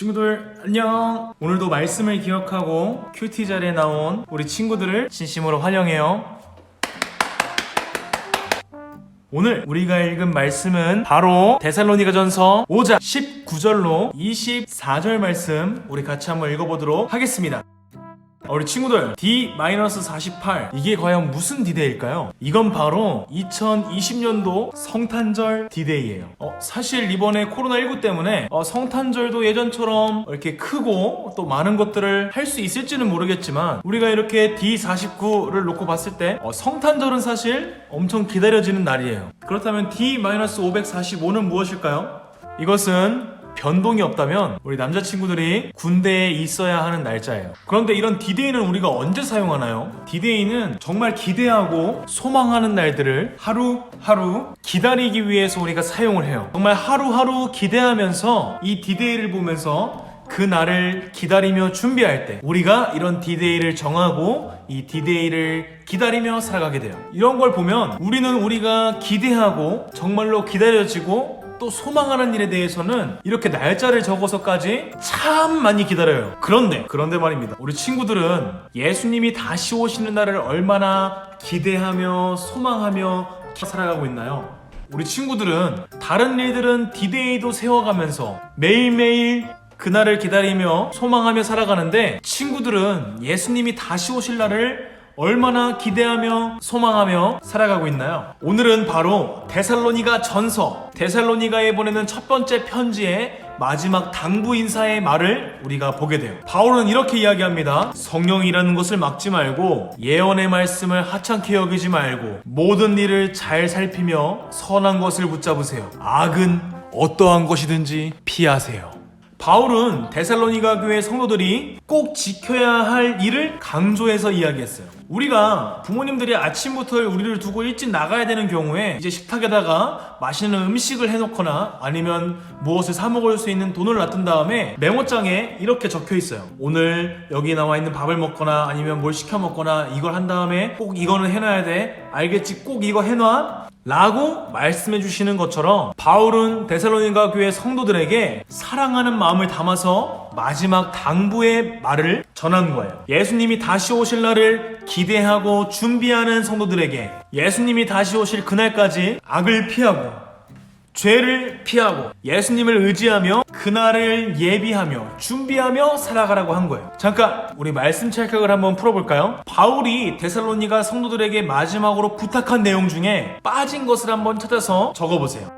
친구들 안녕. 오늘도 말씀을 기억하고 큐티 자리에 나온 우리 친구들을 진심으로 환영해요. 오늘 우리가 읽은 말씀은 바로 데살로니가전서 5장 19절로 24절 말씀 우리 같이 한번 읽어보도록 하겠습니다. 우리 친구들, D-48 이게 과연 무슨 디데이일까요? 이건 바로 2020년도 성탄절 디데이예요. 사실 이번에 코로나19 때문에 성탄절도 예전처럼 이렇게 크고 또 많은 것들을 할 수 있을지는 모르겠지만 우리가 이렇게 D49를 놓고 봤을 때 성탄절은 사실 엄청 기다려지는 날이에요. 그렇다면 D-545는 무엇일까요? 이것은 변동이 없다면 우리 남자친구들이 군대에 있어야 하는 날짜예요. 그런데 이런 디데이는 우리가 언제 사용하나요? 디데이는 정말 기대하고 소망하는 날들을 하루하루 기다리기 위해서 우리가 사용을 해요. 정말 하루하루 기대하면서 이 디데이를 보면서 그 날을 기다리며 준비할 때 우리가 이런 디데이를 정하고 이 디데이를 기다리며 살아가게 돼요. 이런 걸 보면 우리가 기대하고 정말로 기다려지고 또 소망하는 일에 대해서는 이렇게 날짜를 적어서까지 참 많이 기다려요. 그런데 말입니다. 우리 친구들은 예수님이 다시 오시는 날을 얼마나 기대하며 소망하며 살아가고 있나요? 우리 친구들은 다른 일들은 디데이도 세워가면서 매일매일 그날을 기다리며 소망하며 살아가는데 친구들은 예수님이 다시 오실 날을 얼마나 기대하며 소망하며 살아가고 있나요? 오늘은 바로 데살로니가 전서, 데살로니가에 보내는 첫 번째 편지의 마지막 당부 인사의 말을 우리가 보게 돼요. 바울은 이렇게 이야기합니다. 성령이라는 것을 막지 말고 예언의 말씀을 하찮게 여기지 말고 모든 일을 잘 살피며 선한 것을 붙잡으세요. 악은 어떠한 것이든지 피하세요. 바울은 데살로니가 교회 성도들이 꼭 지켜야 할 일을 강조해서 이야기했어요. 우리가 부모님들이 아침부터 우리를 두고 일찍 나가야 되는 경우에 이제 식탁에다가 맛있는 음식을 해놓거나 아니면 무엇을 사 먹을 수 있는 돈을 놔둔 다음에 메모장에 이렇게 적혀 있어요. 오늘 여기 나와 있는 밥을 먹거나 아니면 뭘 시켜 먹거나 이걸 한 다음에 꼭 이거는 해놔야 돼. 알겠지? 꼭 이거 해놔. 라고 말씀해 주시는 것처럼 바울은 데살로니가 교회 성도들에게 사랑하는 마음을 담아서 마지막 당부의 말을 전한 거예요. 예수님이 다시 오실 날을 기대하고 준비하는 성도들에게 예수님이 다시 오실 그날까지 악을 피하고 죄를 피하고 예수님을 의지하며 그날을 예비하며 준비하며 살아가라고 한 거예요. 잠깐 우리 말씀 찰칵을 한번 풀어볼까요? 바울이 데살로니가 성도들에게 마지막으로 부탁한 내용 중에 빠진 것을 한번 찾아서 적어보세요.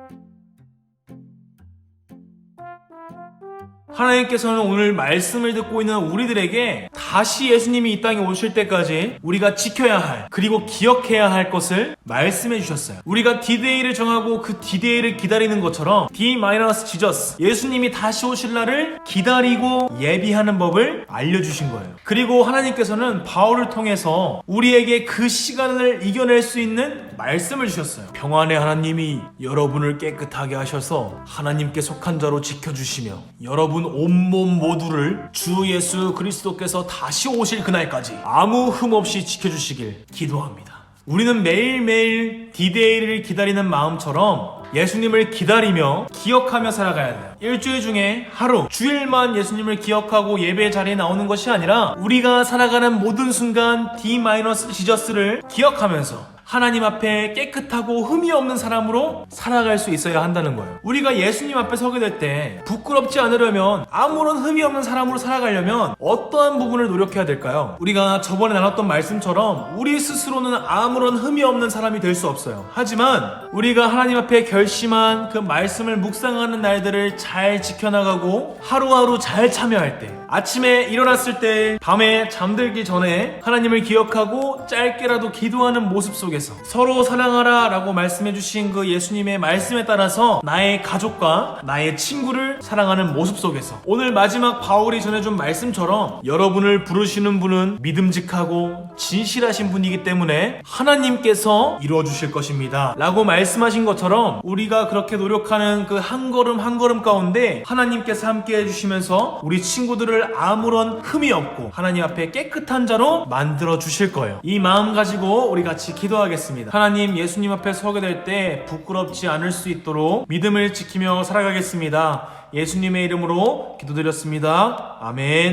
하나님께서는 오늘 말씀을 듣고 있는 우리들에게 다시 예수님이 이 땅에 오실 때까지 우리가 지켜야 할 그리고 기억해야 할 것을 말씀해 주셨어요. 우리가 디데이를 정하고 그 디데이를 기다리는 것처럼 D-Jesus 예수님이 다시 오실 날을 기다리고 예비하는 법을 알려주신 거예요. 그리고 하나님께서는 바울을 통해서 우리에게 그 시간을 이겨낼 수 있는 말씀을 주셨어요. 평안의 하나님이 여러분을 깨끗하게 하셔서 하나님께 속한 자로 지켜주시며 여러분 온몸 모두를 주 예수 그리스도께서 다시 오실 그날까지 아무 흠 없이 지켜주시길 기도합니다. 우리는 매일매일 디데이를 기다리는 마음처럼 예수님을 기다리며 기억하며 살아가야 돼요. 일주일 중에 하루, 주일만 예수님을 기억하고 예배 자리에 나오는 것이 아니라 우리가 살아가는 모든 순간 D-Jesus를 기억하면서 하나님 앞에 깨끗하고 흠이 없는 사람으로 살아갈 수 있어야 한다는 거예요. 우리가 예수님 앞에 서게 될 때 부끄럽지 않으려면 아무런 흠이 없는 사람으로 살아가려면 어떠한 부분을 노력해야 될까요? 우리가 저번에 나눴던 말씀처럼 우리 스스로는 아무런 흠이 없는 사람이 될 수 없어요. 하지만 우리가 하나님 앞에 결심한 그 말씀을 묵상하는 날들을 잘 지켜나가고 하루하루 잘 참여할 때 아침에 일어났을 때 밤에 잠들기 전에 하나님을 기억하고 짧게라도 기도하는 모습 속에서 서로 사랑하라 라고 말씀해 주신 그 예수님의 말씀에 따라서 나의 가족과 나의 친구를 사랑하는 모습 속에서 오늘 마지막 바울이 전해준 말씀처럼 여러분을 부르시는 분은 믿음직하고 진실하신 분이기 때문에 하나님께서 이루어주실 것입니다 라고 말씀하신 것처럼 우리가 그렇게 노력하는 그 한 걸음 한 걸음 가운데 하나님께서 함께 해주시면서 우리 친구들을 아무런 흠이 없고 하나님 앞에 깨끗한 자로 만들어 주실 거예요. 이 마음 가지고 우리 같이 기도하겠습니다. 하나님, 예수님 앞에 서게 될 때 부끄럽지 않을 수 있도록 믿음을 지키며 살아가겠습니다. 예수님의 이름으로 기도드렸습니다. 아멘.